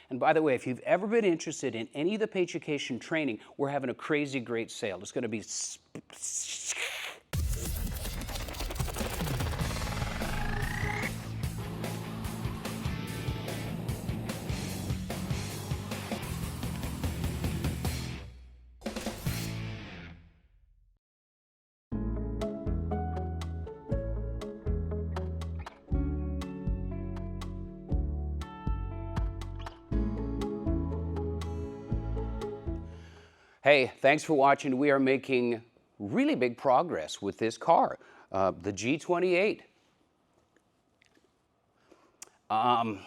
And by the way, if you've ever been interested in any of the Paintucation training, we're having a crazy great sale. It's going to be... Hey, thanks for watching. We are making really big progress with this car, the G28. To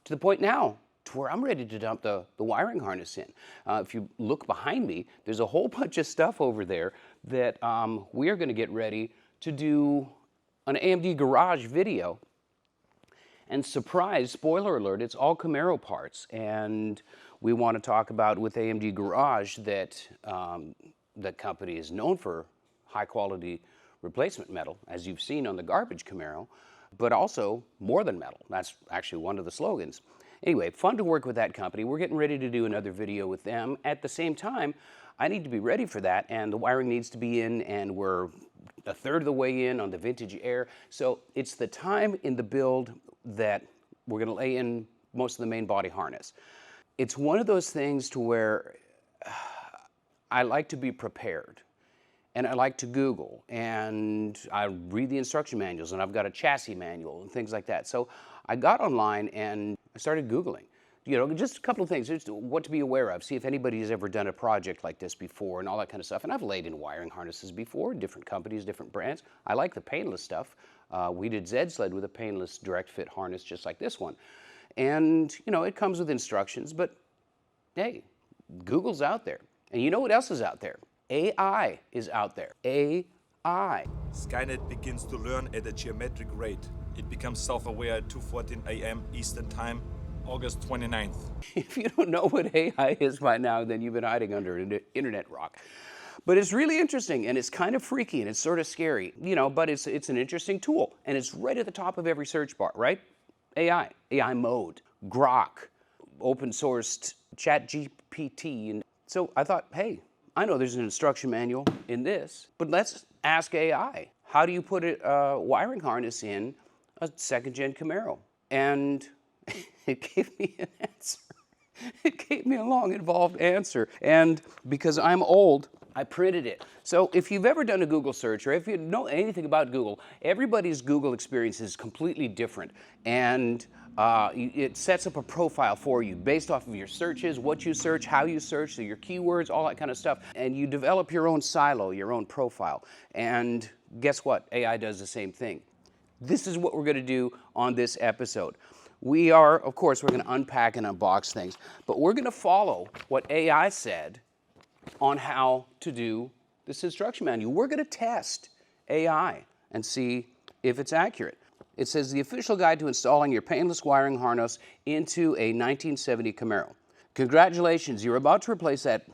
the point now to where I'm ready to dump the wiring harness in. If you look behind me, there's a whole bunch of stuff over there that we are going to get ready to do an AMD garage video. And surprise, spoiler alert, it's all Camaro parts. And we want to talk about with AMD Garage that the company is known for high quality replacement metal, as you've seen on the garbage Camaro, but also more than metal. That's actually one of the slogans. Anyway, fun to work with that company. We're getting ready to do another video with them. At the same time, I need to be ready for that, and the wiring needs to be in, and we're a third of the way in on the Vintage Air. So it's the time in the build that we're going to lay in most of the main body harness. It's one of those things to where I like to be prepared, and I like to Google, and I read the instruction manuals, and I've got a chassis manual and things like that. So I got online and I started Googling, you know, just a couple of things, just what to be aware of, see if anybody has ever done a project like this before and all that kind of stuff. And I've laid in wiring harnesses before, different companies, different brands. I like the painless stuff. We did Z-Sled with a painless direct fit harness just like this one. And, you know, it comes with instructions, but hey, Google's out there. And you know what else is out there? AI is out there. AI. Skynet begins to learn at a geometric rate. It becomes self-aware at 2:14 a.m. Eastern Time, August 29th. If you don't know what AI is by now, then you've been hiding under an internet rock. But it's really interesting, and it's kind of freaky, and it's sort of scary, you know, but it's an interesting tool. And it's right at the top of every search bar, right? AI mode, Grok, open sourced ChatGPT. And so I thought, hey, I know there's an instruction manual in this, but let's ask AI. How do you put a wiring harness in a second-gen Camaro? And it gave me an answer. It gave me a long, involved answer. And because I'm old, I printed it. So if you've ever done a Google search, or if you know anything about Google, everybody's Google experience is completely different. And it sets up a profile for you based off of your searches, what you search, how you search, so your keywords, all that kind of stuff. And you develop your own silo, your own profile. And guess what? AI does the same thing. This is what we're going to do on this episode. We are, of course, we're going to unpack and unbox things, but we're going to follow what AI said on how to do this instruction manual. We're going to test AI and see if it's accurate. It says the official guide to installing your painless wiring harness into a 1970 Camaro. Congratulations, you're about to replace that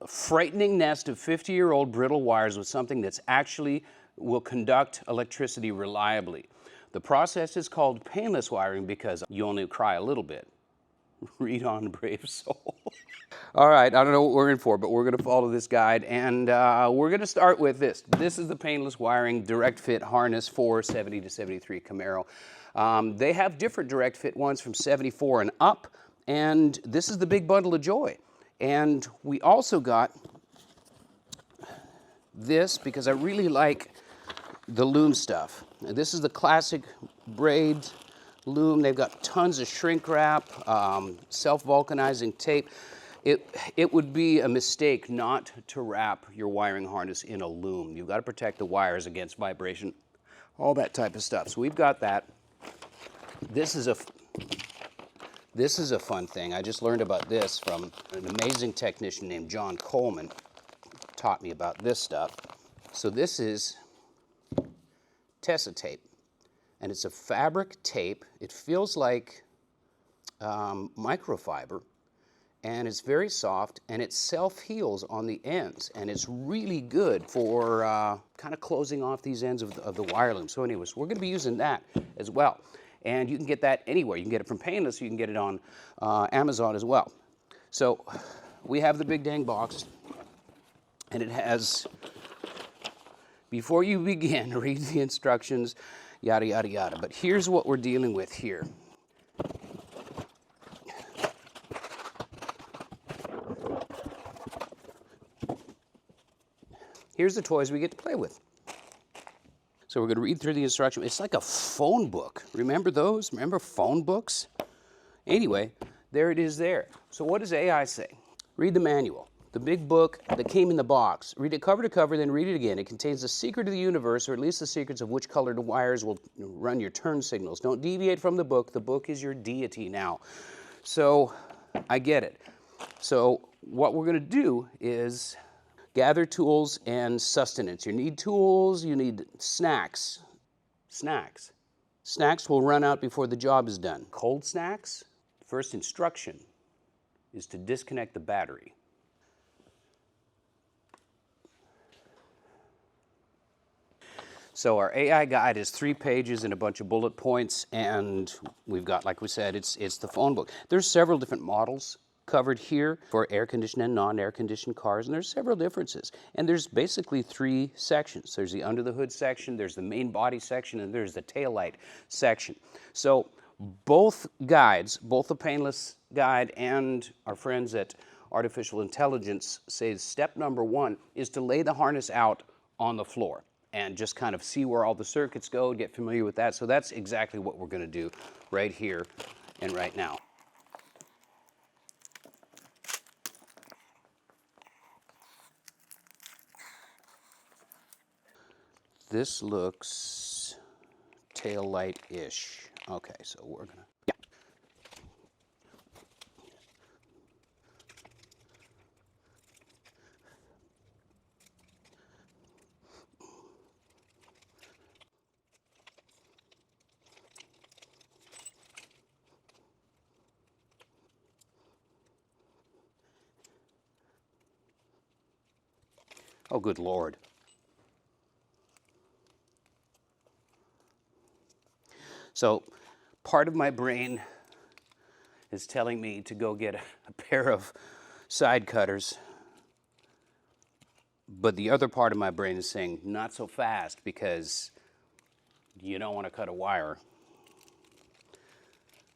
frightening nest of 50-year-old brittle wires with something that's actually will conduct electricity reliably. The process is called painless wiring because you only cry a little bit. Read on, brave soul. All right, I don't know what we're in for, but we're going to follow this guide, and we're going to start with this. This is the painless wiring direct fit harness for 70 to 73 Camaro. They have different direct fit ones from 74 and up, and this is the big bundle of joy. And we also got this because I really like the Loom stuff. This is the classic braid Loom. They've got tons of shrink wrap, self-vulcanizing tape. It would be a mistake not to wrap your wiring harness in a Loom. You've got to protect the wires against vibration, all that type of stuff. So we've got that. This is a fun thing. I just learned about this from an amazing technician named John Coleman. Taught me about this stuff. So this is Tetz tape, and it's a fabric tape. It feels like microfiber, and it's very soft, and it self-heals on the ends, and it's really good for kind of closing off these ends of the wire loom. So anyways, we're going to be using that as well. And you can get that anywhere. You can get it from Painless, you can get it on Amazon as well. So we have the big dang box, and it has, before you begin, read the instructions, yada, yada, yada. But here's what we're dealing with here. Here's the toys we get to play with. So we're going to read through the instruction. It's like a phone book. Remember those? Remember phone books? Anyway, there it is there. So what does AI say? Read the manual, the big book that came in the box. Read it cover to cover, then read it again. It contains the secret of the universe, or at least the secrets of which colored wires will run your turn signals. Don't deviate from the book. The book is your deity now. So I get it. So what we're going to do is gather tools and sustenance. You need tools, you need snacks. Snacks. Snacks will run out before the job is done. Cold snacks, first instruction is to disconnect the battery. So our AI guide is 3 pages and a bunch of bullet points, and we've got, like we said, it's the phone book. There's several different models covered here for air-conditioned and non-air-conditioned cars, and there's several differences. And there's basically 3 sections. There's the under-the-hood section, there's the main body section, and there's the taillight section. So both guides, both the Painless guide and our friends at Artificial Intelligence, say step number 1 is to lay the harness out on the floor and just kind of see where all the circuits go, get familiar with that. So that's exactly what we're going to do right here and right now. This looks tail light-ish. Okay, so we're gonna, yeah. Oh, good Lord. So part of my brain is telling me to go get a pair of side cutters, but the other part of my brain is saying, not so fast, because you don't want to cut a wire.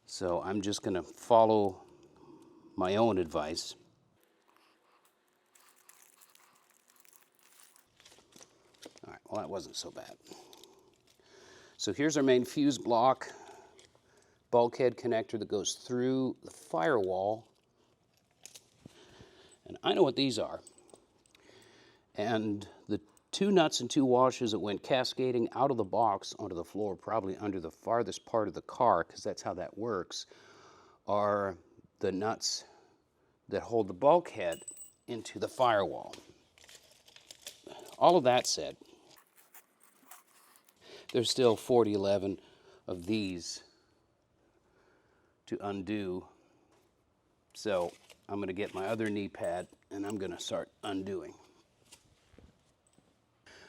So I'm just going to follow my own advice. All right, well, that wasn't so bad. So here's our main fuse block, bulkhead connector that goes through the firewall. And I know what these are. And the 2 nuts and 2 washers that went cascading out of the box onto the floor, probably under the farthest part of the car, because that's how that works, are the nuts that hold the bulkhead into the firewall. All of that said, there's still 4011 of these to undo. So I'm going to get my other knee pad and I'm going to start undoing.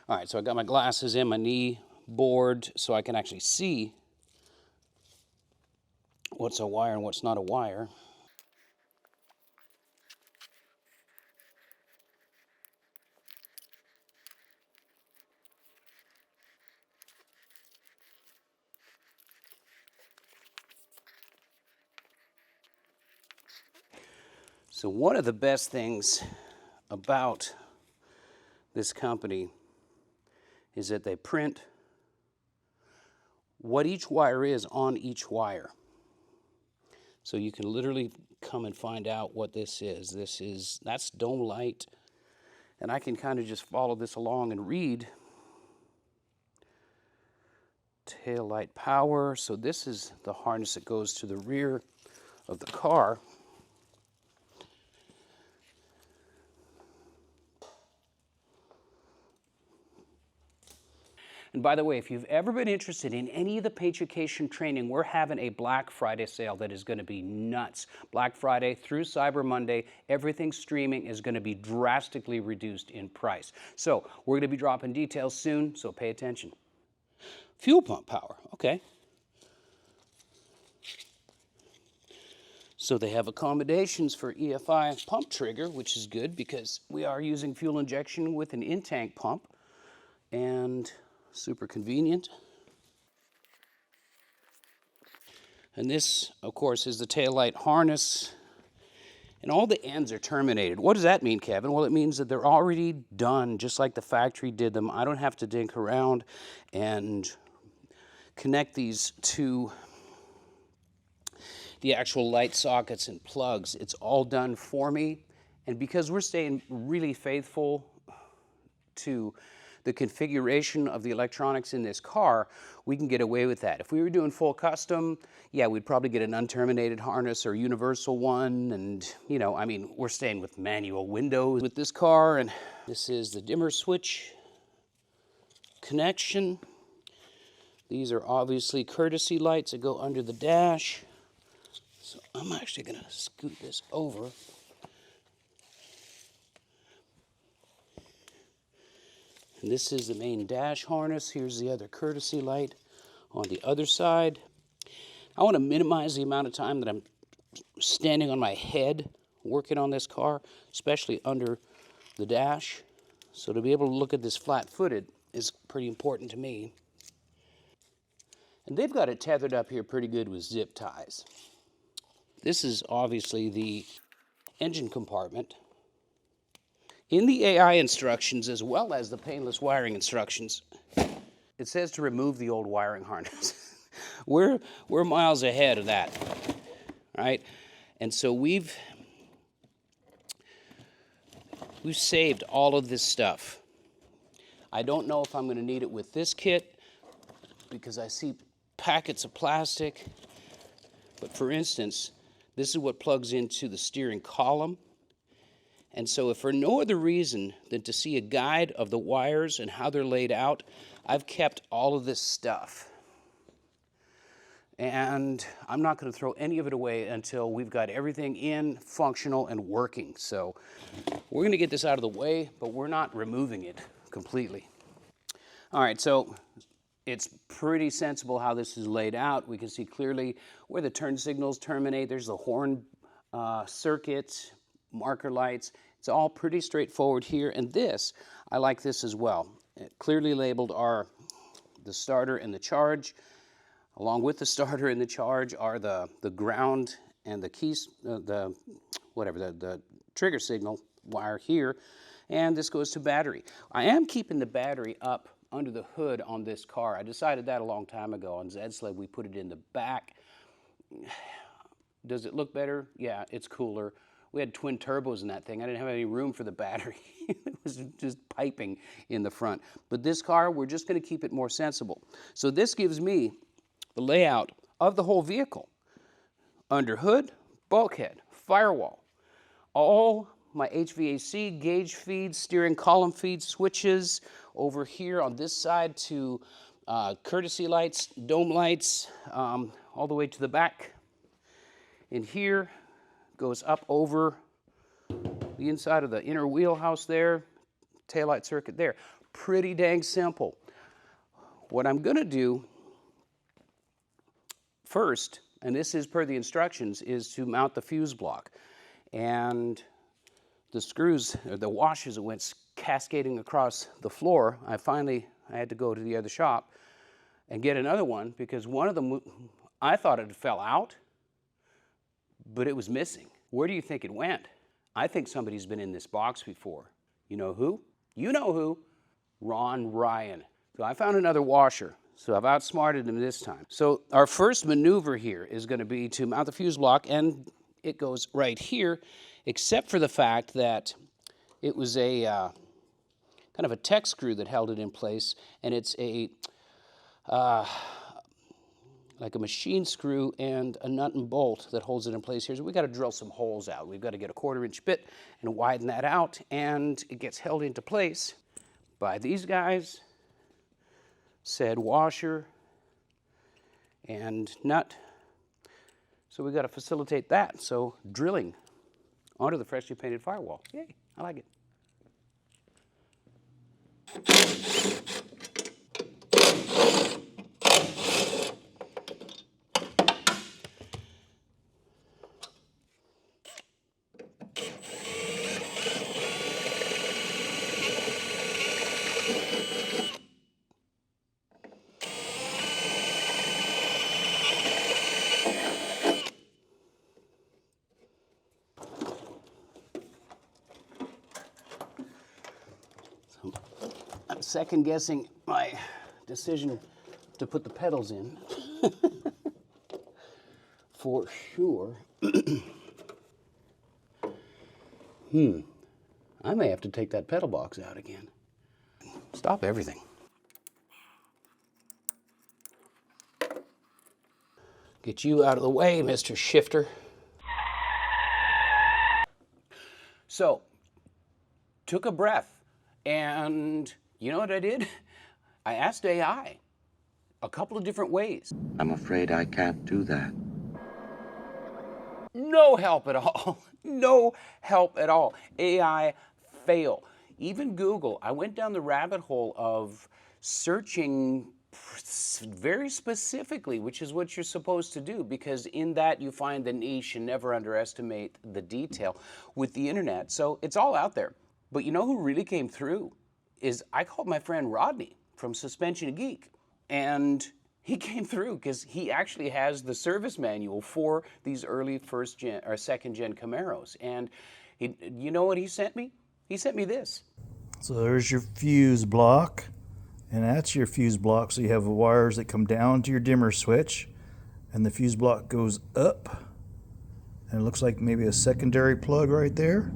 All right, so I got my glasses in, my knee board, so I can actually see what's a wire and what's not a wire. So one of the best things about this company is that they print what each wire is on each wire. So you can literally come and find out what this is. That's dome light. And I can kind of just follow this along and read. Tail light power. So this is the harness that goes to the rear of the car. And by the way, if you've ever been interested in any of the Paintucation training, we're having a Black Friday sale that is going to be nuts. Black Friday through Cyber Monday, everything streaming is going to be drastically reduced in price. So we're going to be dropping details soon, so pay attention. Fuel pump power, okay. So they have accommodations for EFI pump trigger, which is good because we are using fuel injection with an in-tank pump, and super convenient. And this, of course, is the taillight harness, and all the ends are terminated. What does that mean, Kevin? Well, it means that they're already done, just like the factory did them. I don't have to dink around and connect these to the actual light sockets and plugs. It's all done for me. And because we're staying really faithful to the configuration of the electronics in this car, we can get away with that. If we were doing full custom, yeah, we'd probably get an unterminated harness or universal one. And, you know, I mean, we're staying with manual windows with this car. And this is the dimmer switch connection. These are obviously courtesy lights that go under the dash. So I'm actually going to scoot this over. And this is the main dash harness. Here's the other courtesy light on the other side. I want to minimize the amount of time that I'm standing on my head working on this car, especially under the dash. So to be able to look at this flat-footed is pretty important to me. And they've got it tethered up here pretty good with zip ties. This is obviously the engine compartment. In the AI instructions, as well as the painless wiring instructions, it says to remove the old wiring harness. We're miles ahead of that, right? And so we've saved all of this stuff. I don't know if I'm going to need it with this kit because I see packets of plastic. But for instance, this is what plugs into the steering column. And so if for no other reason than to see a guide of the wires and how they're laid out, I've kept all of this stuff. And I'm not going to throw any of it away until we've got everything in, functional, and working. So we're going to get this out of the way, but we're not removing it completely. All right, so it's pretty sensible how this is laid out. We can see clearly where the turn signals terminate. There's the horn circuit, marker lights. It's all pretty straightforward here. And this, I like this as well. It clearly labeled are the starter and the charge. Along with the starter and the charge are the ground and the keys, the trigger signal wire here. And this goes to battery. I am keeping the battery up under the hood on this car. I decided that a long time ago. On Zed's sled, we put it in the back. Does it look better? Yeah, it's cooler. We had twin turbos in that thing. I didn't have any room for the battery. It was just piping in the front. But this car, we're just going to keep it more sensible. So this gives me the layout of the whole vehicle. Under hood, bulkhead, firewall, all my HVAC, gauge feeds, steering column feeds, switches. Over here on this side to courtesy lights, dome lights, all the way to the back. In here, goes up over the inside of the inner wheelhouse there, taillight circuit there. Pretty dang simple. What I'm going to do first, and this is per the instructions, is to mount the fuse block. And the screws, or the washers that went cascading across the floor, I had to go to the other shop and get another one because one of them, I thought it fell out, but it was missing. Where do you think it went? I think somebody's been in this box before. You know who? You know who? Ron Ryan. So I found another washer. So I've outsmarted him this time. So our first maneuver here is going to be to mount the fuse block, and it goes right here, except for the fact that it was a kind of a Tetz screw that held it in place, and it's a like a machine screw and a nut and bolt that holds it in place here. So we've got to drill some holes out. We've got to get a 1/4-inch bit and widen that out, and it gets held into place by these guys, said washer and nut. So we've got to facilitate that. So drilling onto the freshly painted firewall. Yay, I like it. second guessing my decision to put the pedals in. For sure. I may have to take that pedal box out again. Stop everything. Get you out of the way, Mr. Shifter. So, took a breath, and you know what I did? I asked AI a couple of different ways. I'm afraid I can't do that. No help at all. No help at all. AI fail. Even Google, I went down the rabbit hole of searching very specifically, which is what you're supposed to do, because in that you find the niche and never underestimate the detail with the internet. So it's all out there. But you know who really came through is I called my friend Rodney from Suspension Geek, and he came through because he actually has the service manual for these early first gen or second gen Camaros. And you know what he sent me? He sent me this. So there's your fuse block, and that's your fuse block. So you have wires that come down to your dimmer switch, and the fuse block goes up, and it looks like maybe a secondary plug right there,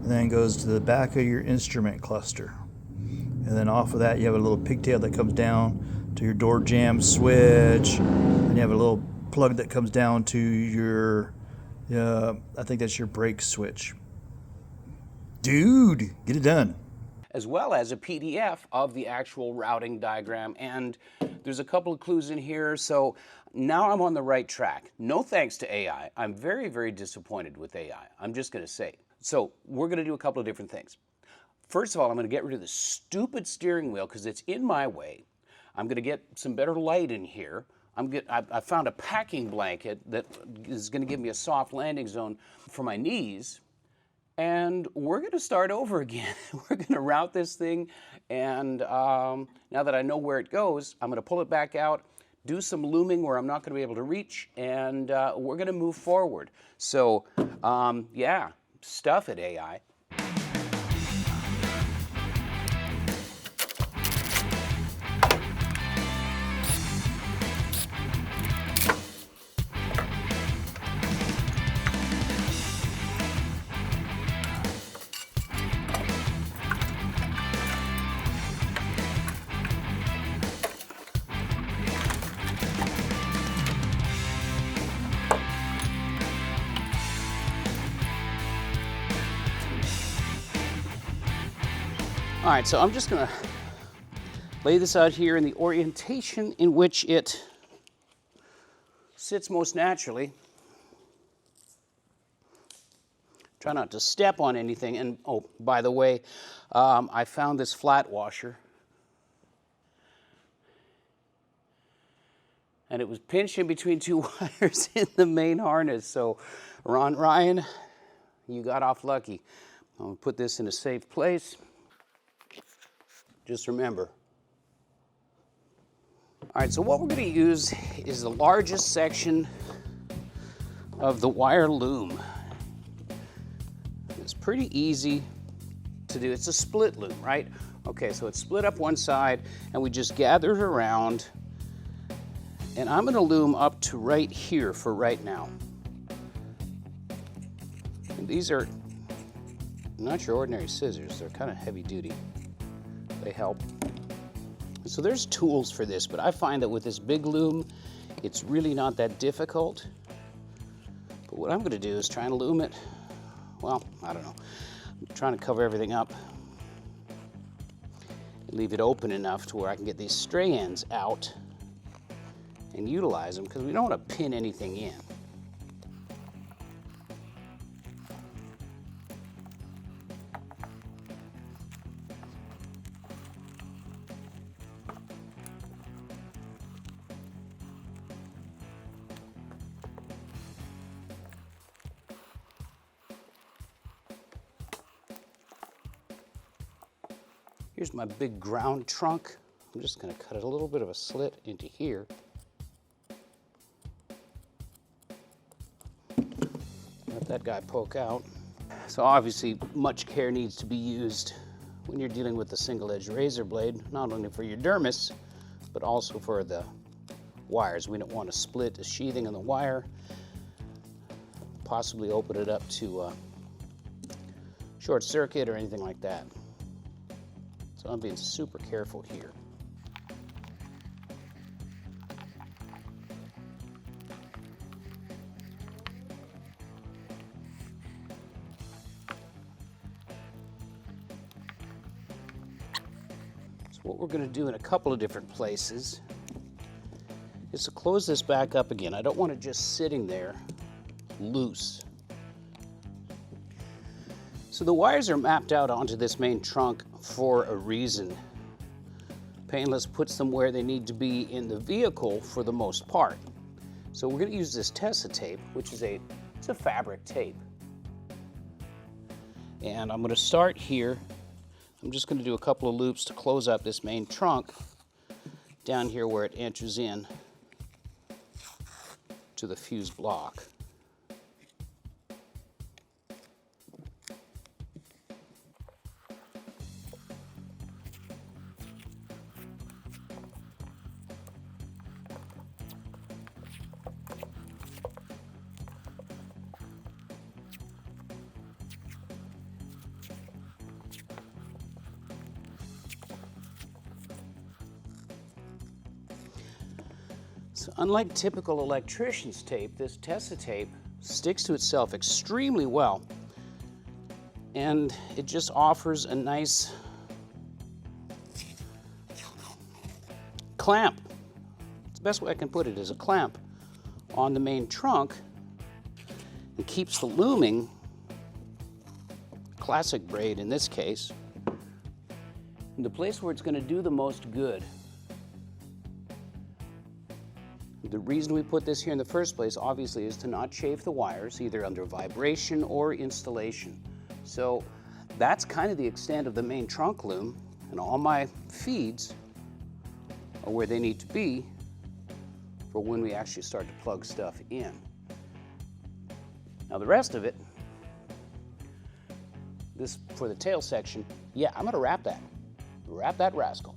and then goes to the back of your instrument cluster. And then off of that you have a little pigtail that comes down to your door jamb switch, and you have a little plug that comes down to your, I think that's your brake switch. Dude, get it done. As well as a PDF of the actual routing diagram, and there's a couple of clues in here, so now I'm on the right track. No thanks to AI. I'm very, very disappointed with AI. I'm just going to say. So we're going to do a couple of different things. First of all, I'm going to get rid of the stupid steering wheel because it's in my way. I'm going to get some better light in here. I found a packing blanket that is going to give me a soft landing zone for my knees. And we're going to start over again. We're going to route this thing. And now that I know where it goes, I'm going to pull it back out, do some looming where I'm not going to be able to reach, and we're going to move forward. So, yeah, stuff it, AI. All right, so I'm just going to lay this out here in the orientation in which it sits most naturally. Try not to step on anything. And oh, by the way, I found this flat washer. And it was pinched in between two wires in the main harness. So, Ryan, you got off lucky. I'm going to put this in a safe place. Just remember. All right, so what we're going to use is the largest section of the wire loom. It's pretty easy to do. It's a split loom, right? Okay, so it's split up one side, and we just gather it around. And I'm going to loom up to right here for right now. And these are not your ordinary scissors. They're kind of heavy duty. They help. So there's tools for this, but I find that with this big loom, it's really not that difficult. But what I'm going to do is try and loom it. Well, I don't know. I'm trying to cover everything up and leave it open enough to where I can get these stray ends out and utilize them, because we don't want to pin anything in. Here's my big ground trunk. I'm just going to cut a little bit of a slit into here. Let that guy poke out. So obviously much care needs to be used when you're dealing with the single edge razor blade, not only for your dermis, but also for the wires. We don't want to split the sheathing on the wire, possibly open it up to short circuit or anything like that. So I'm being super careful here. So what we're going to do in a couple of different places is to close this back up again. I don't want it just sitting there loose. So the wires are mapped out onto this main trunk for a reason. Painless puts them where they need to be in the vehicle for the most part. So we're going to use this Tetz tape, which is it's a fabric tape. And I'm going to start here. I'm just going to do a couple of loops to close up this main trunk down here where it enters in to the fuse block. So unlike typical electrician's tape, this Tetz tape sticks to itself extremely well, and it just offers a nice clamp. The best way I can put it is a clamp on the main trunk, and keeps the Looming, classic braid in this case, in the place where it's going to do the most good. The reason we put this here in the first place, obviously, is to not chafe the wires, either under vibration or installation. So that's kind of the extent of the main trunk loom, and all my feeds are where they need to be for when we actually start to plug stuff in. Now the rest of it, this for the tail section, yeah, I'm gonna wrap that rascal.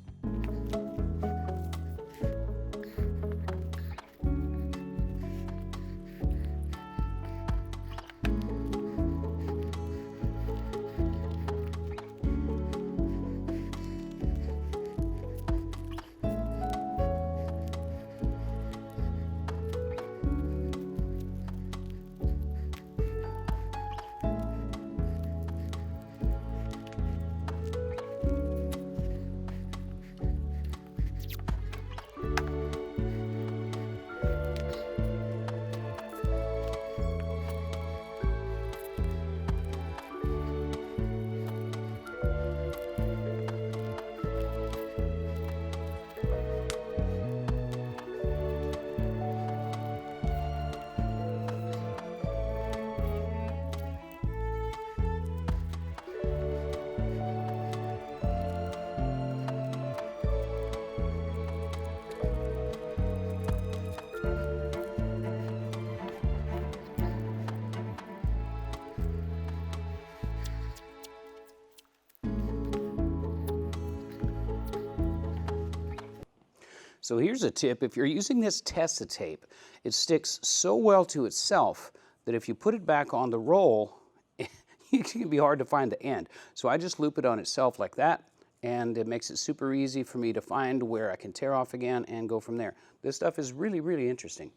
So here's a tip: if you're using this Tetz tape, it sticks so well to itself that if you put it back on the roll, it can be hard to find the end. So I just loop it on itself like that, and it makes it super easy for me to find where I can tear off again and go from there. This stuff is really, really interesting.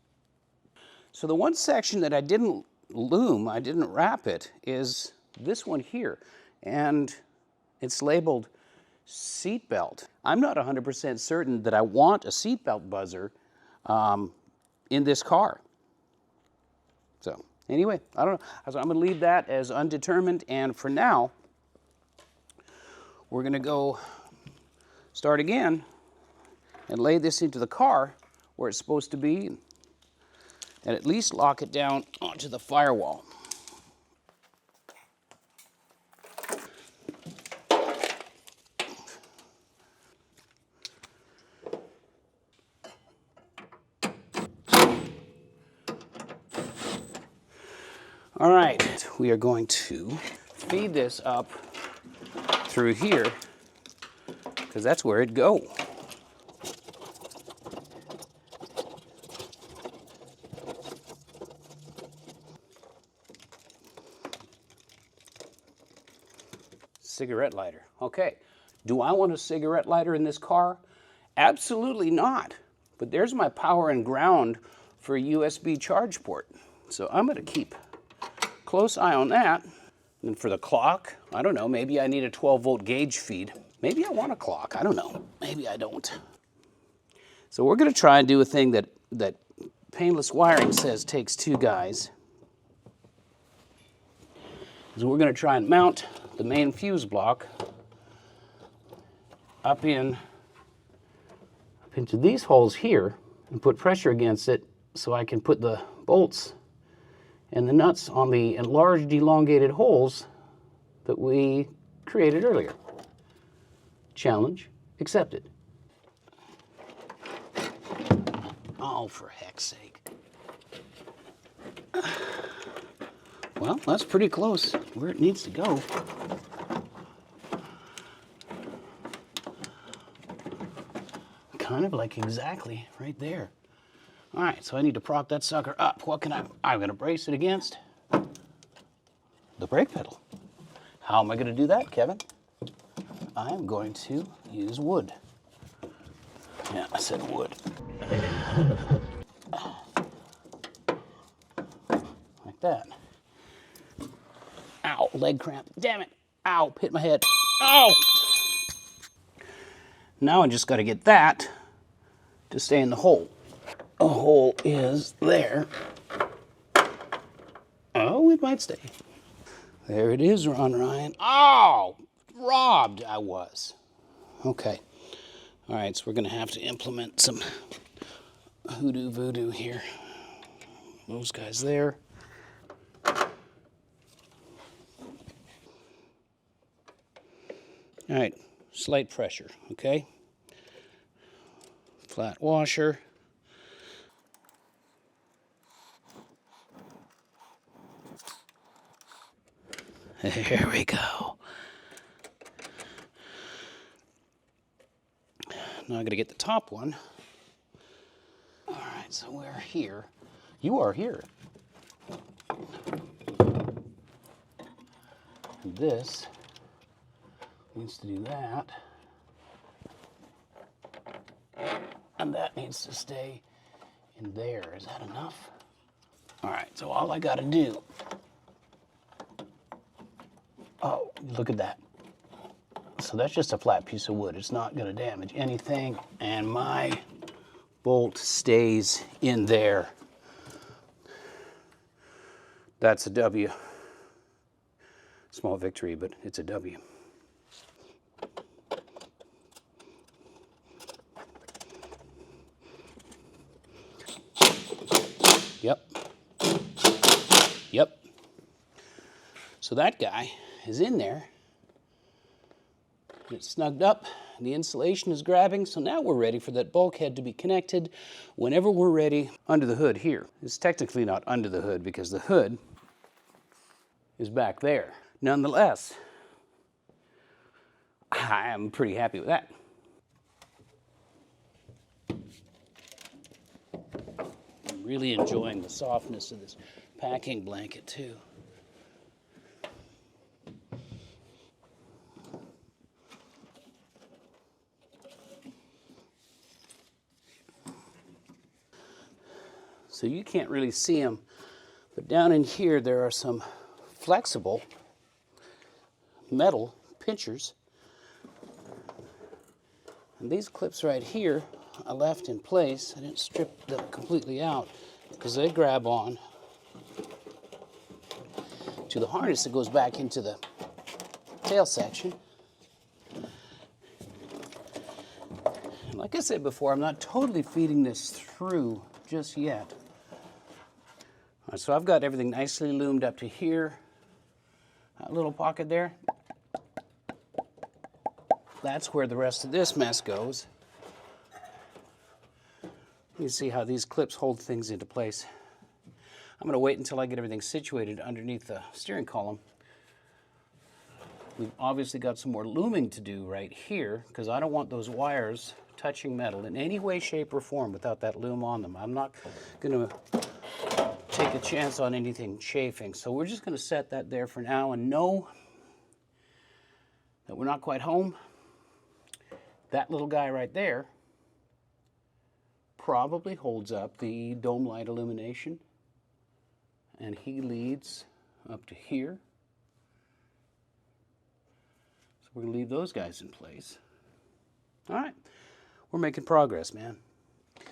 So the one section that I didn't loom, I didn't wrap it, is this one here. And it's labeled seatbelt. I'm not 100% certain that I want a seatbelt buzzer in this car. So anyway, I don't know. So I'm going to leave that as undetermined, and for now, we're going to go start again and lay this into the car where it's supposed to be, and at least lock it down onto the firewall. All right, we are going to feed this up through here, because that's where it'd go. Cigarette lighter. Okay. Do I want a cigarette lighter in this car? Absolutely not. But there's my power and ground for a USB charge port. So I'm going to keep a close eye on that. And for the clock, I don't know, maybe I need a 12-volt gauge feed. Maybe I want a clock. I don't know. Maybe I don't. So we're going to try and do a thing that Painless Wiring says takes 2 guys. So we're going to try and mount the main fuse block up into these holes here and put pressure against it so I can put the bolts and the nuts on the enlarged, elongated holes that we created earlier. Challenge accepted. Oh, for heck's sake. Well, that's pretty close where it needs to go. Kind of like exactly right there. All right, so I need to prop that sucker up. What can I'm gonna brace it against the brake pedal. How am I gonna do that, Kevin? I'm going to use wood. Yeah, I said wood. Like that. Ow, leg cramp. Damn it. Ow, hit my head. Ow! Now I just got to get that to stay in the hole. The hole is there. Oh, it might stay. There it is, Ron Ryan. Oh, robbed I was. Okay. All right, so we're going to have to implement some hoodoo voodoo here. Those guys there. All right, slight pressure, okay? Flat washer. There we go. Now I gotta get the top one. All right, so we're here. You are here. And this needs to do that. And that needs to stay in there. Is that enough? All right, so all I gotta do, oh, look at that. So that's just a flat piece of wood. It's not gonna damage anything, and my bolt stays in there. That's a W. Small victory, but it's a W. Yep. So that guy is in there. It's snugged up. The insulation is grabbing. So now we're ready for that bulkhead to be connected whenever we're ready. Under the hood here. It's technically not under the hood because the hood is back there. Nonetheless, I am pretty happy with that. I'm really enjoying the softness of this packing blanket too. So you can't really see them, but down in here there are some flexible metal pinchers. And these clips right here I left in place. I didn't strip them completely out because they grab on to the harness that goes back into the tail section. And like I said before, I'm not totally feeding this through just yet. All right, so I've got everything nicely loomed up to here. That little pocket there. That's where the rest of this mess goes. You see how these clips hold things into place. I'm going to wait until I get everything situated underneath the steering column. We've obviously got some more looming to do right here because I don't want those wires touching metal in any way, shape, or form without that loom on them. I'm not going to take a chance on anything chafing. So we're just going to set that there for now and know that we're not quite home. That little guy right there probably holds up the dome light illumination, and he leads up to here. So we're going to leave those guys in place. All right, we're making progress, man. A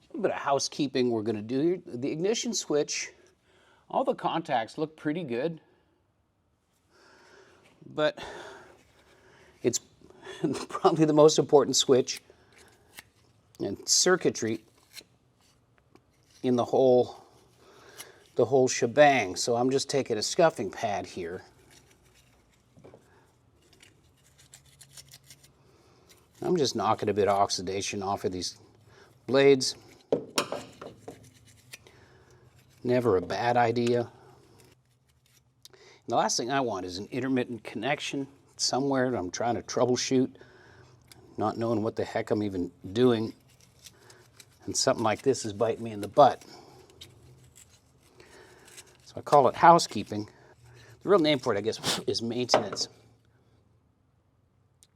little bit of housekeeping we're going to do here. The ignition switch, all the contacts look pretty good, but it's probably the most important switch and circuitry in the whole shebang. So I'm just taking a scuffing pad here. I'm just knocking a bit of oxidation off of these blades. Never a bad idea. And the last thing I want is an intermittent connection somewhere that I'm trying to troubleshoot, not knowing what the heck I'm even doing, and something like this is biting me in the butt. So I call it housekeeping. The real name for it, I guess, is maintenance.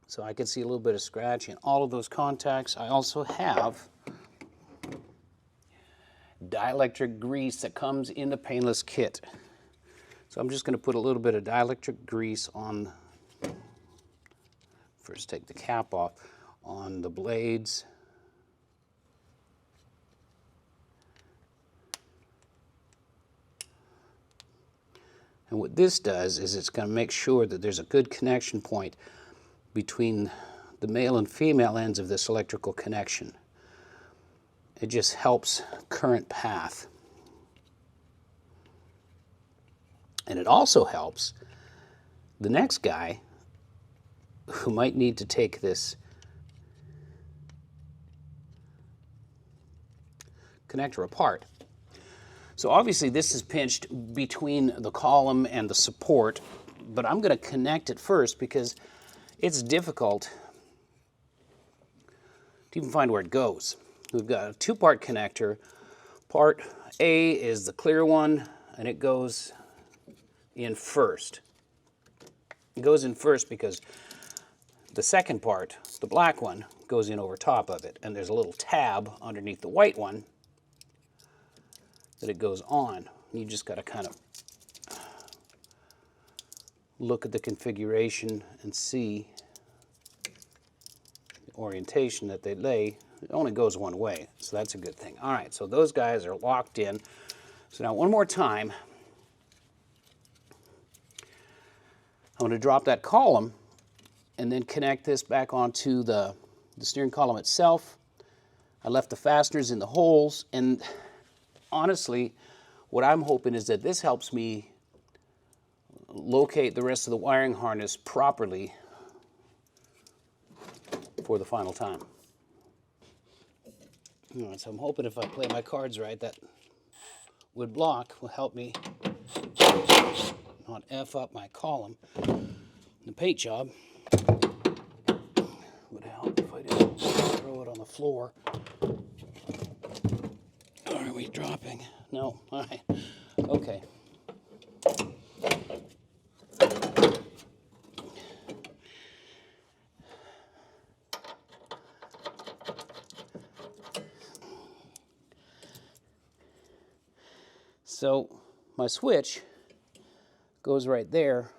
So I can see a little bit of scratch in all of those contacts. I also have dielectric grease that comes in the Painless kit. So I'm just going to put a little bit of dielectric grease on, first take the cap off, on the blades. And what this does is it's going to make sure that there's a good connection point between the male and female ends of this electrical connection. It just helps current path. And it also helps the next guy who might need to take this connector apart. So obviously this is pinched between the column and the support, but I'm going to connect it first because it's difficult to even find where it goes. We've got a two-part connector. Part A is the clear one, and it goes in first. It goes in first because the second part, the black one, goes in over top of it, and there's a little tab underneath the white one that it goes on. You just got to kind of look at the configuration and see the orientation that they lay. It only goes one way, so that's a good thing. All right, so those guys are locked in. So now one more time, I'm going to drop that column and then connect this back onto the steering column itself. I left the fasteners in the holes, and honestly, what I'm hoping is that this helps me locate the rest of the wiring harness properly for the final time. All right, so I'm hoping if I play my cards right, that wood block will help me not F up my column. The paint job would help if I didn't throw it on the floor. Are we dropping? No, all right, okay. So my switch goes right there.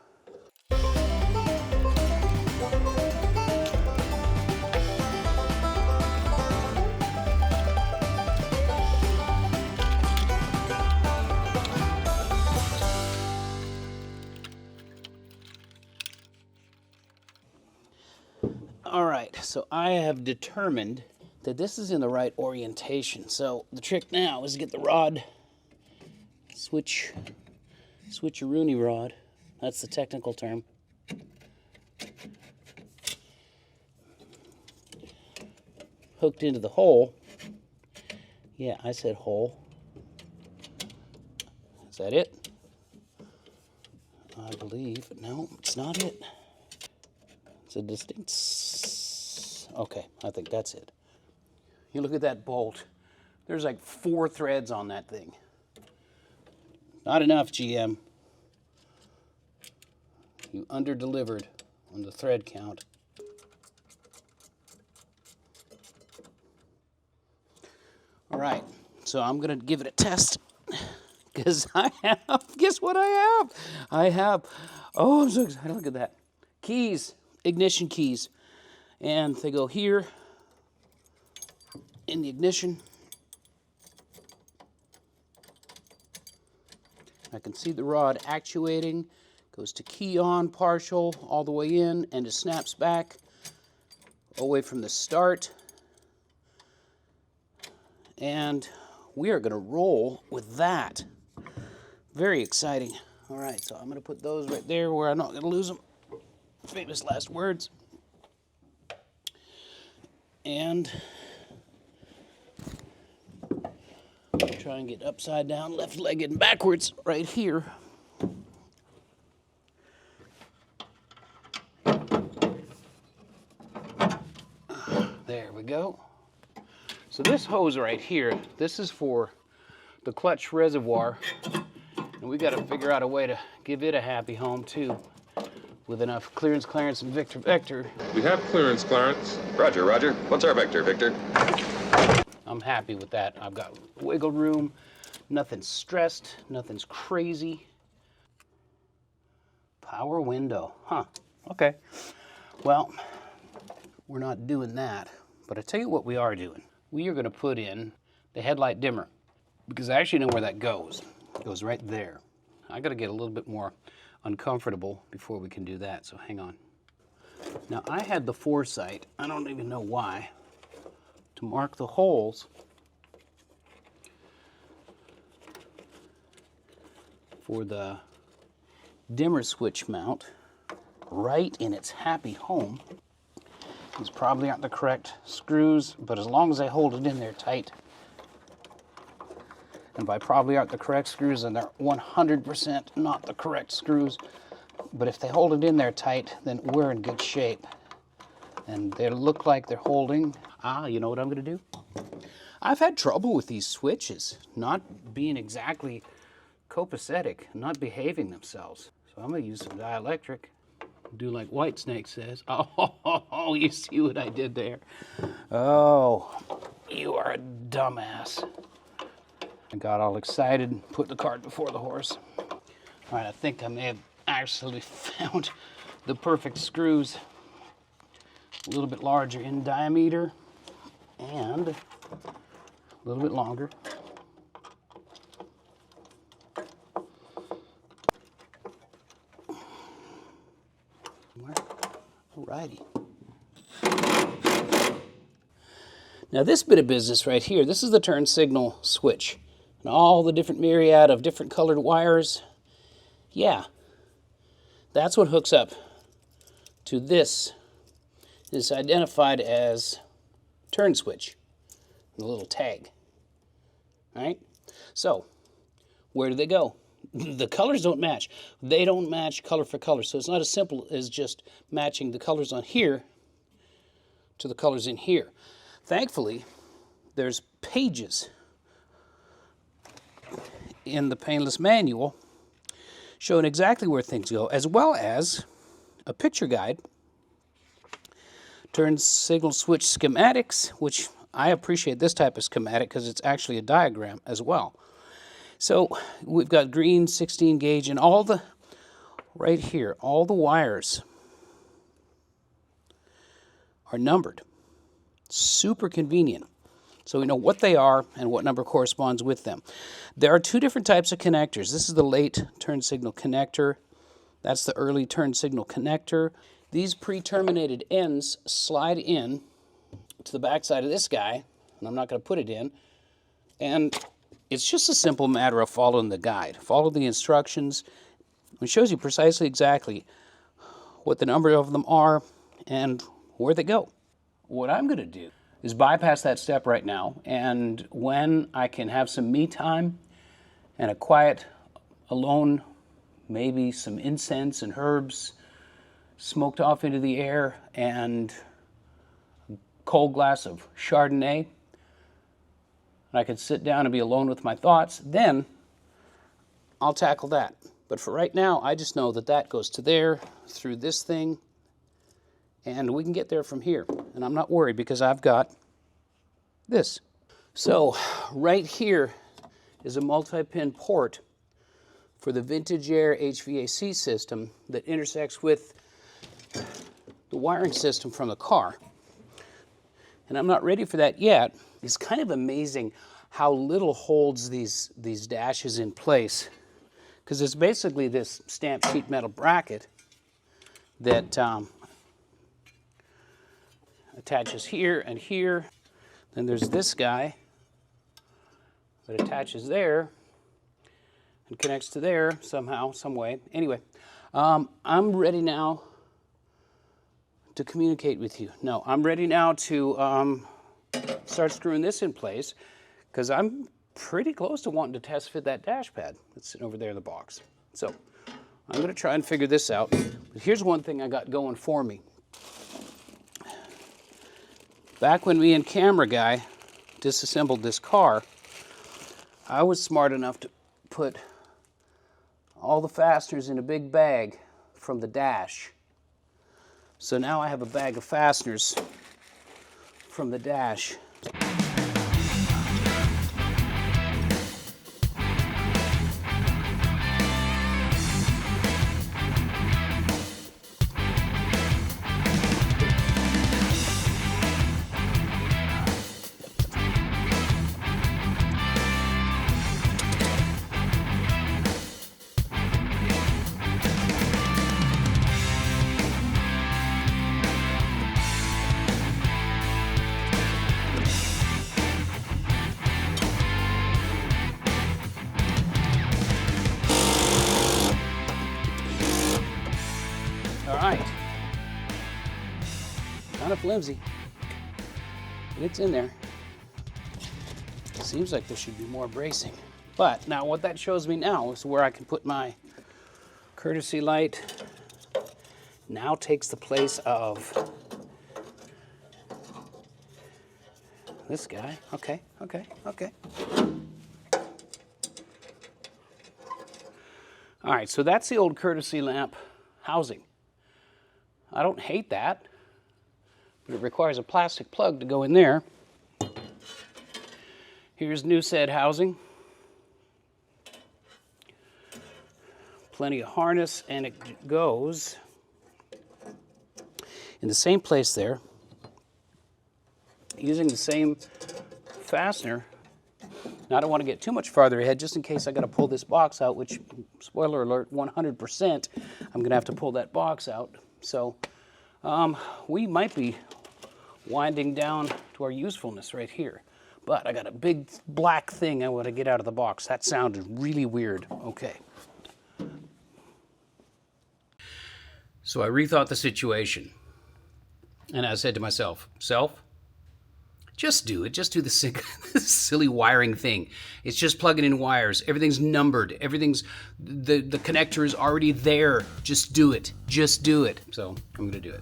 All right, so I have determined that this is in the right orientation. So the trick now is to get the rod, switcheroonie rod, that's the technical term, hooked into the hole. Yeah, I said hole. Is that it? I believe. No, it's not it. It's a distinct... Okay, I think that's it. You look at that bolt. There's like 4 threads on that thing. Not enough, GM. You under-delivered on the thread count. All right, so I'm gonna give it a test because I have, guess what I have? I have, oh, I'm so excited, look at that. Keys, ignition keys. And they go here in the ignition. I can see the rod actuating, goes to key on partial all the way in, and it snaps back away from the start. And we are going to roll with that. Very exciting. All right, so I'm going to put those right there where I'm not going to lose them. Famous last words. And try and get upside down, left-legged and backwards right here. There we go. So this hose right here, this is for the clutch reservoir, and we got to figure out a way to give it a happy home too, with enough clearance, Clarence, and Vector. We have clearance, Clarence. Roger, Roger. What's our vector, Victor? I'm happy with that. I've got wiggle room, nothing's stressed, nothing's crazy. Power window, huh, okay. Well, we're not doing that, but I tell you what we are doing. We are gonna put in the headlight dimmer, because I actually know where that goes. It goes right there. I gotta get a little bit more uncomfortable before we can do that, so hang on. Now I had the foresight, I don't even know why, to mark the holes for the dimmer switch mount right in its happy home. These probably aren't the correct screws, but as long as I hold it in there tight, and by probably aren't the correct screws, then they're 100% not the correct screws. But if they hold it in there tight, then we're in good shape. And they look like they're holding. You know what I'm gonna do? I've had trouble with these switches not being exactly copacetic, not behaving themselves. So I'm gonna use some dielectric. Do like Whitesnake says. Oh, you see what I did there? Oh, you are a dumbass. I got all excited and put the cart before the horse. All right, I think I may have actually found the perfect screws. A little bit larger in diameter and a little bit longer. Alrighty. Now this bit of business right here, this is the turn signal switch. And all the different myriad of different colored wires. Yeah, that's what hooks up to this. It's identified as turn switch, the little tag. All right, so where do they go? The colors don't match. They don't match color for color, so it's not as simple as just matching the colors on here to the colors in here. Thankfully, there's pages in the Painless manual showing exactly where things go, as well as a picture guide, turn signal switch schematics, which I appreciate this type of schematic because it's actually a diagram as well. So we've got green 16 gauge and all the, right here, all the wires are numbered. Super convenient. So we know what they are and what number corresponds with them. There are two different types of connectors. This is the late turn signal connector. That's the early turn signal connector. These pre-terminated ends slide in to the backside of this guy, and I'm not going to put it in. And it's just a simple matter of following the guide. Follow the instructions. It shows you precisely exactly what the number of them are and where they go. What I'm going to do is bypass that step right now, and when I can have some me time and a quiet, alone maybe some incense and herbs smoked off into the air, and a cold glass of Chardonnay. And I could sit down and be alone with my thoughts. Then I'll tackle that. But for right now, I just know that that goes to there, through this thing, and we can get there from here. And I'm not worried because I've got this. So right here is a multi-pin port for the Vintage Air HVAC system that intersects with the wiring system from the car. And I'm not ready for that yet. It's kind of amazing how little holds these dashes in place, because it's basically this stamped sheet metal bracket that attaches here and here. Then there's this guy that attaches there and connects to there somehow, some way. Anyway, I'm ready now to communicate with you. No, I'm ready now to start screwing this in place, because I'm pretty close to wanting to test fit that dash pad that's sitting over there in the box. So I'm going to try and figure this out. But here's one thing I got going for me. Back when me and camera guy disassembled this car, I was smart enough to put all the fasteners in a big bag from the dash. So now I have a bag of fasteners from the dash. Kind of flimsy, but it's in there. Seems like there should be more bracing. But now what that shows me now is where I can put my courtesy light. Now takes the place of this guy. Okay. All right, so that's the old courtesy lamp housing. I don't hate that, but it requires a plastic plug to go in there. Here's new said housing. Plenty of harness, and it goes in the same place there, using the same fastener. Now I don't want to get too much farther ahead, just in case I got to pull this box out, which, spoiler alert, 100%, I'm going to have to pull that box out. So we might be winding down to our usefulness right here. But I got a big black thing I want to get out of the box. That sounded really weird. Okay. So I rethought the situation. And I said to myself, just do it. Just do the silly wiring thing. It's just plugging in wires. Everything's numbered. Everything's, the connector is already there. Just do it. Just do it. So I'm going to do it.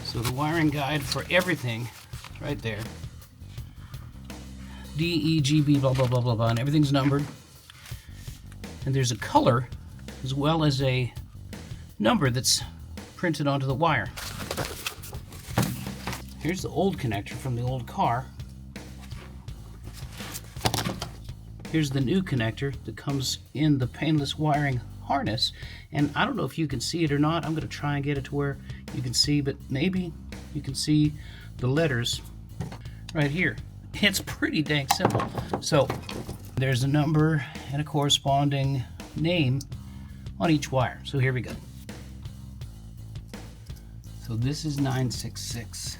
So the wiring guide for everything, right there. D, E, G, B, blah, blah, blah, blah, blah, and everything's numbered. And there's a color as well as a number that's printed onto the wire. Here's the old connector from the old car. Here's the new connector that comes in the Painless wiring harness. And I don't know if you can see it or not. I'm going to try and get it to where you can see, but maybe you can see the letters right here. It's pretty dang simple. So there's a number and a corresponding name on each wire. So here we go. So this is 966.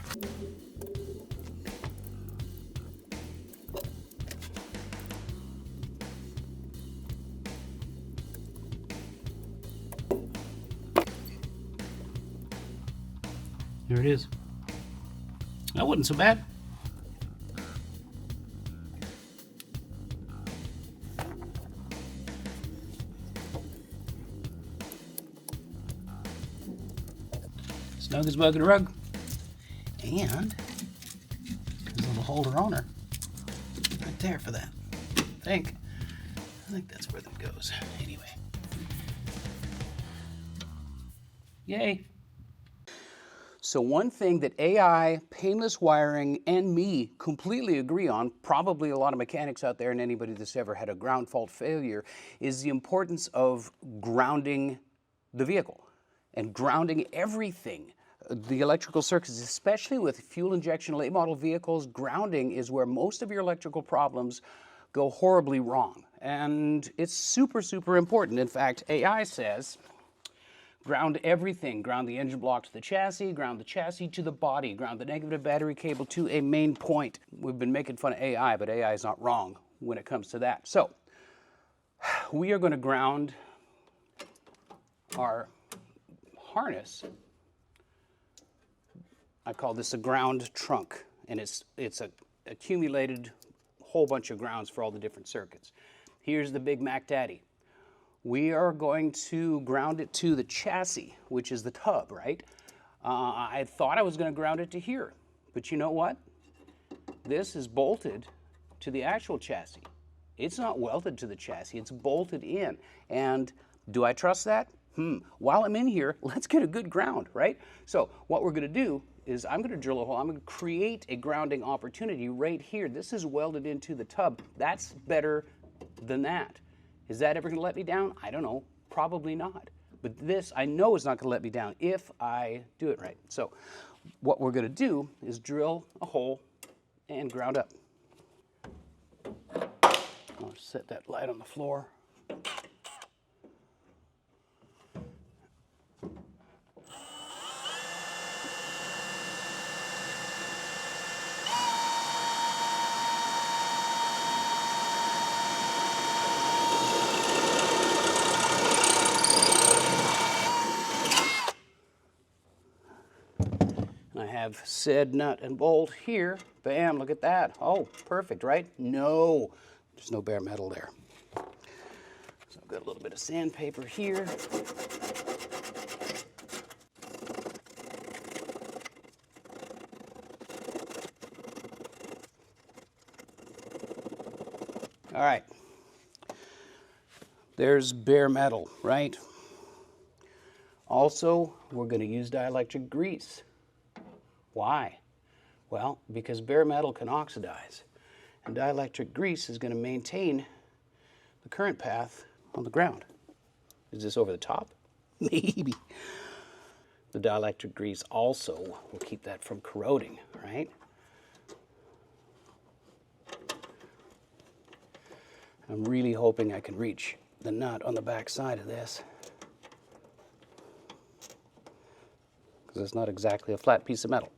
Here it is. That wasn't so bad. snug as bug and rug. And there's a little holder on her right there for that. I think that's where that goes. Anyway. Yay. So one thing that AI, painless wiring, and me completely agree on, probably a lot of mechanics out there and anybody that's ever had a ground fault failure, is the importance of grounding the vehicle and grounding everything. The electrical circuits, especially with fuel injection late model vehicles, grounding is where most of your electrical problems go horribly wrong. And it's super, super important. In fact, AI says, ground everything. Ground the engine block to the chassis, ground the chassis to the body, ground the negative battery cable to a main point. We've been making fun of AI, but AI is not wrong when it comes to that. So, we are going to ground our harness. I call this a ground trunk, and it's a accumulated whole bunch of grounds for all the different circuits. Here's the Big Mac Daddy. We are going to ground it to the chassis, which is the tub, right? I thought I was going to ground it to here, but you know what? This is bolted to the actual chassis. It's not welded to the chassis, it's bolted in. And do I trust that? While I'm in here, let's get a good ground, right? So what we're going to do is I'm going to drill a hole. I'm going to create a grounding opportunity right here. This is welded into the tub. That's better than that. Is that ever going to let me down? I don't know. Probably not. But this, I know, is not going to let me down if I do it right. So what we're going to do is drill a hole and ground up. I'll set that light on the floor. Have said nut and bolt here. Bam, look at that. Oh, perfect, right? No, there's no bare metal there. So I've got a little bit of sandpaper here. All right. There's bare metal, right? Also, we're going to use dielectric grease. Why? Well, because bare metal can oxidize, and dielectric grease is going to maintain the current path on the ground. Is this over the top? Maybe. The dielectric grease also will keep that from corroding, right? I'm really hoping I can reach the nut on the back side of this, because it's not exactly a flat piece of metal.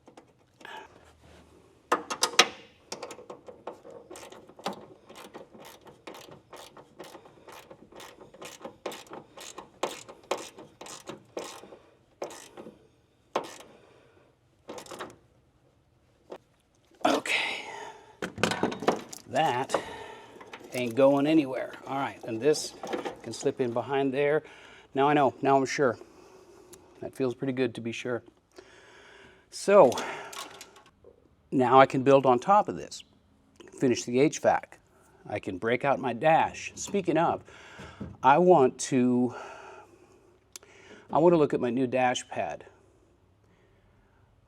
That ain't going anywhere. All right, and this can slip in behind there. Now I know, now I'm sure. That feels pretty good to be sure. So, now I can build on top of this. Finish the HVAC. I can break out my dash. Speaking of, I want to look at my new dash pad.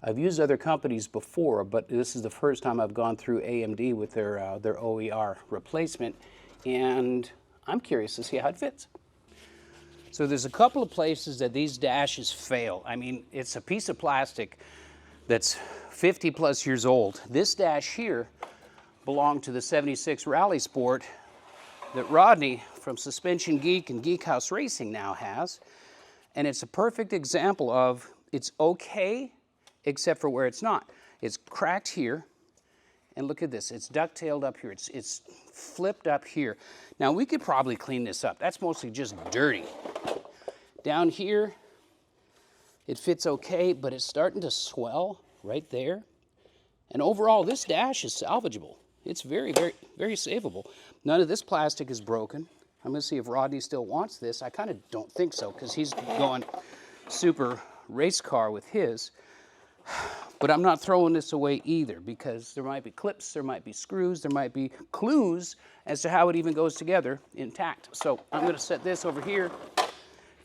I've used other companies before, but this is the first time I've gone through AMD with their OER replacement, and I'm curious to see how it fits. So there's a couple of places that these dashes fail. I mean, it's a piece of plastic that's 50 plus years old. This dash here belonged to the 76 Rally Sport that Rodney from Suspension Geek and Geek House Racing now has, and it's a perfect example of it's okay except for where it's not. It's cracked here, and look at this, it's ducktailed up here, it's flipped up here. Now we could probably clean this up. That's mostly just dirty. Down here, it fits okay, but it's starting to swell right there. And overall, this dash is salvageable. It's very, very, very savable. None of this plastic is broken. I'm gonna see if Rodney still wants this. I kind of don't think so, because he's going super race car with his. But I'm not throwing this away either, because there might be clips, there might be screws, there might be clues as to how it even goes together intact. So I'm going to set this over here.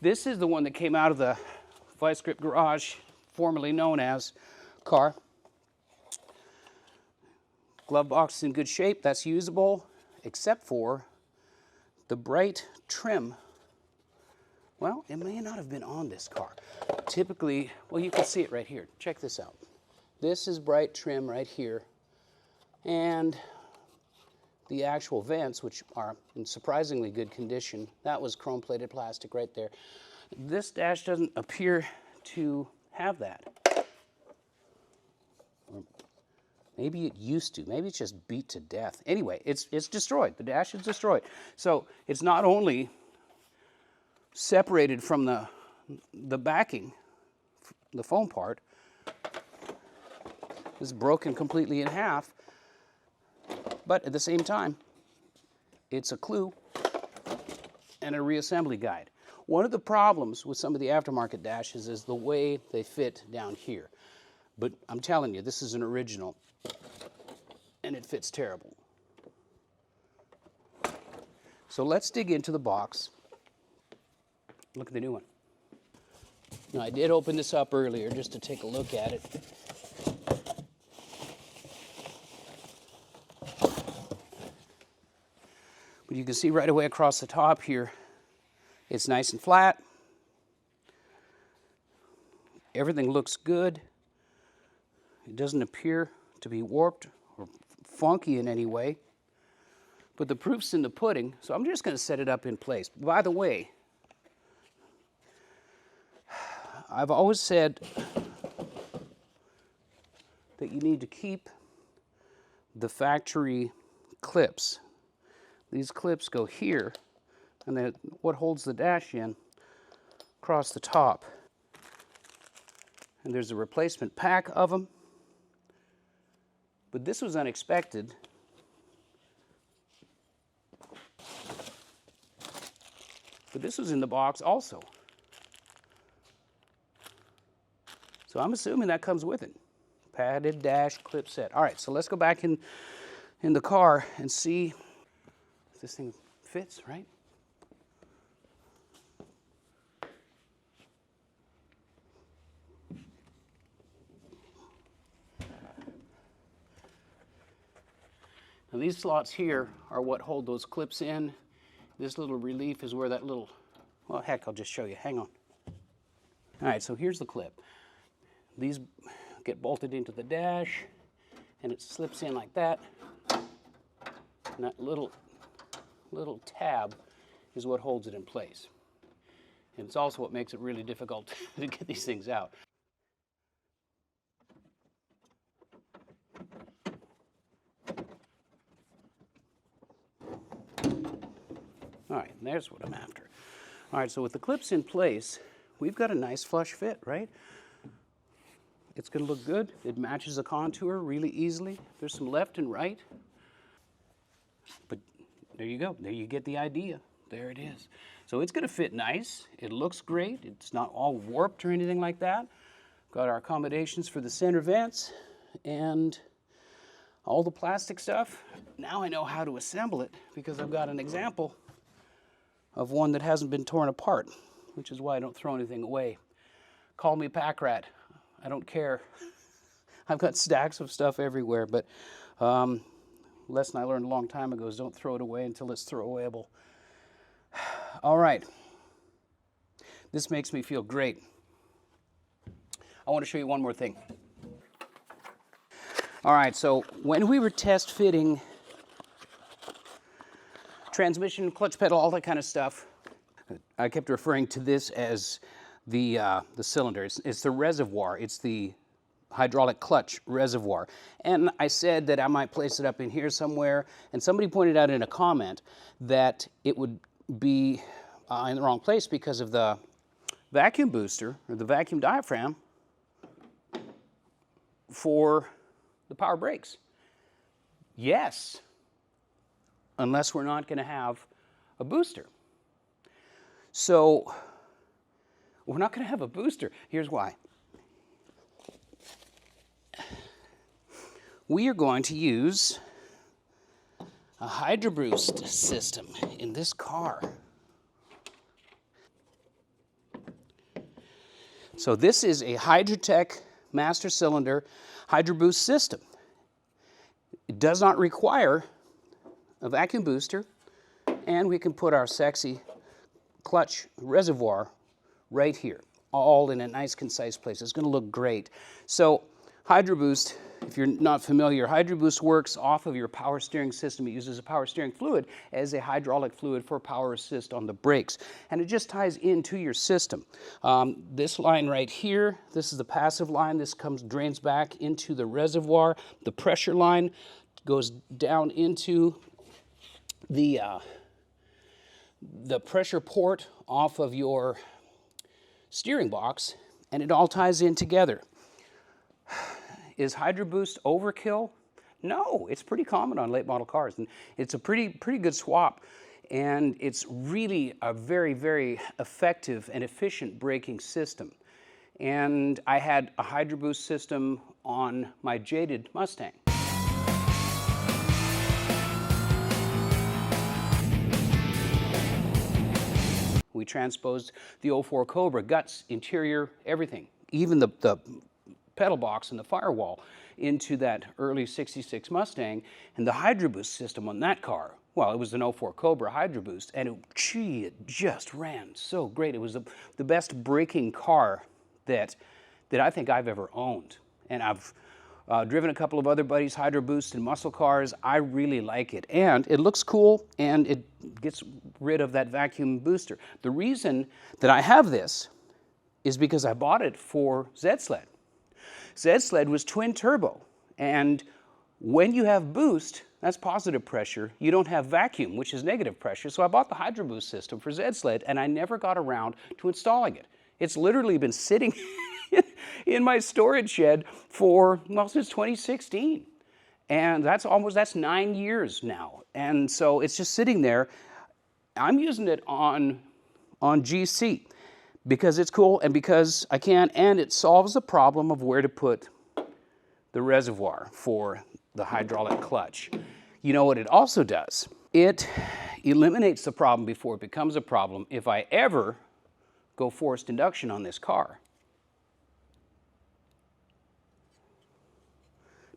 This is the one that came out of the Vice Grip garage, formerly known as car. Glove box is in good shape. That's usable, except for the bright trim. Well, it may not have been on this car. Typically, well, you can see it right here. Check this out. This is bright trim right here. And the actual vents, which are in surprisingly good condition, that was chrome-plated plastic right there. This dash doesn't appear to have that. Or maybe it used to. Maybe it's just beat to death. Anyway, it's destroyed. The dash is destroyed. So it's not only separated from the backing, the foam part, is broken completely in half, but at the same time, it's a clue and a reassembly guide. One of the problems with some of the aftermarket dashes is the way they fit down here. But I'm telling you, this is an original, and it fits terrible. So let's dig into the box. Look at the new one. Now, I did open this up earlier just to take a look at it. But you can see right away across the top here, it's nice and flat. Everything looks good. It doesn't appear to be warped or funky in any way. But the proof's in the pudding, so I'm just going to set it up in place. By the way, I've always said that you need to keep the factory clips. These clips go here, and then what holds the dash in across the top. And there's a replacement pack of them. But this was unexpected. But this was in the box also. So I'm assuming that comes with it. Padded dash clip set. All right, so let's go back in the car and see if this thing fits, right? Now these slots here are what hold those clips in. This little relief is where that little, well, heck, I'll just show you. Hang on. All right, so here's the clip. These get bolted into the dash, and it slips in like that. And that little tab is what holds it in place. And it's also what makes it really difficult to get these things out. All right, there's what I'm after. All right, so with the clips in place, we've got a nice flush fit, right? It's going to look good. It matches the contour really easily. There's some left and right. But there you go. There you get the idea. There it is. So it's going to fit nice. It looks great. It's not all warped or anything like that. Got our accommodations for the center vents and all the plastic stuff. Now I know how to assemble it because I've got an example of one that hasn't been torn apart, which is why I don't throw anything away. Call me pack rat. I don't care. I've got stacks of stuff everywhere, but lesson I learned a long time ago is don't throw it away until it's throwawayable. All right. This makes me feel great. I want to show you one more thing. All right, so when we were test fitting transmission, clutch pedal, all that kind of stuff, I kept referring to this as the cylinder. It's the reservoir. It's the hydraulic clutch reservoir. And I said that I might place it up in here somewhere, and somebody pointed out in a comment that it would be in the wrong place because of the vacuum booster, or the vacuum diaphragm, for the power brakes. Yes, unless we're not going to have a booster. So We're not going to have a booster. Here's why. We are going to use a Hydro Boost system in this car. So this is a Hydrotech master cylinder Hydro Boost system. It does not require a vacuum booster, and we can put our sexy clutch reservoir right here, all in a nice concise place. It's going to look great. So Hydro Boost, if you're not familiar, Hydro Boost works off of your power steering system. It uses a power steering fluid as a hydraulic fluid for power assist on the brakes, and it just ties into your system. This line right here, this is the passive line. This drains back into the reservoir. The pressure line goes down into the pressure port off of your steering box, and it all ties in together. Is Hydro Boost overkill? No, it's pretty common on late model cars, and it's a pretty good swap, and it's really a very, very effective and efficient braking system. And I had a Hydro Boost system on my jaded Mustang. We transposed the 04 Cobra, guts, interior, everything, even the pedal box and the firewall into that early 66 Mustang, and the Hydro Boost system on that car, well, it was an 04 Cobra Hydro Boost, and it just ran so great. It was the best braking car that I think I've ever owned. And I've driven a couple of other buddies' Hydro Boost and muscle cars. I really like it, and it looks cool, and it gets rid of that vacuum booster. The reason that I have this is because I bought it for Z-Sled. Z-Sled was twin turbo, and when you have boost, that's positive pressure. You don't have vacuum, which is negative pressure. So I bought the Hydro Boost system for Z-Sled, and I never got around to installing it. It's literally been sitting in my storage shed for, well, since 2016. And that's 9 years now. And so it's just sitting there. I'm using it on GC because it's cool and because I can, and it solves the problem of where to put the reservoir for the hydraulic clutch. You know what it also does? It eliminates the problem before it becomes a problem if I ever go forced induction on this car.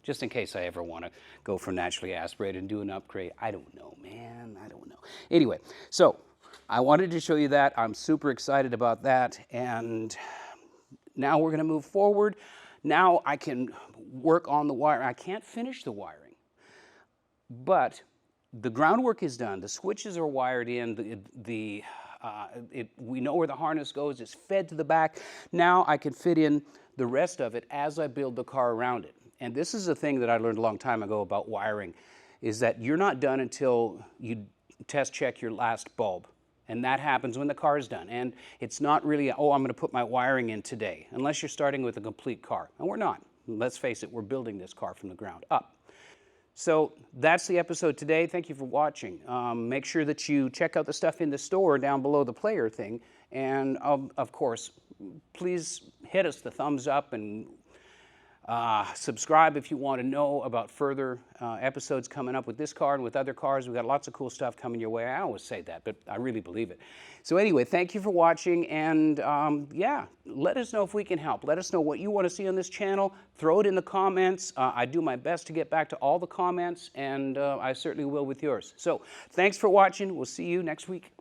Just in case I ever want to go from naturally aspirated and do an upgrade. I don't know, man, I don't know. Anyway, so I wanted to show you that. I'm super excited about that, and now we're going to move forward. Now I can work on the wire. I can't finish the wiring, but the groundwork is done. The switches are wired in. We know where the harness goes. It's fed to the back. Now I can fit in the rest of it as I build the car around it. And this is a thing that I learned a long time ago about wiring, is that you're not done until you test check your last bulb. And that happens when the car is done. And it's not really, oh, I'm going to put my wiring in today, unless you're starting with a complete car. And we're not. Let's face it, we're building this car from the ground up. So that's the episode today. Thank you for watching. Make sure that you check out the stuff in the store down below the player thing. And of course, please hit us the thumbs up and subscribe if you want to know about further episodes coming up with this car and with other cars. We've got lots of cool stuff coming your way. I always say that, but I really believe it. So anyway, thank you for watching, and yeah, let us know if we can help. Let us know what you want to see on this channel. Throw it in the comments. I do my best to get back to all the comments, and I certainly will with yours. So thanks for watching. We'll see you next week.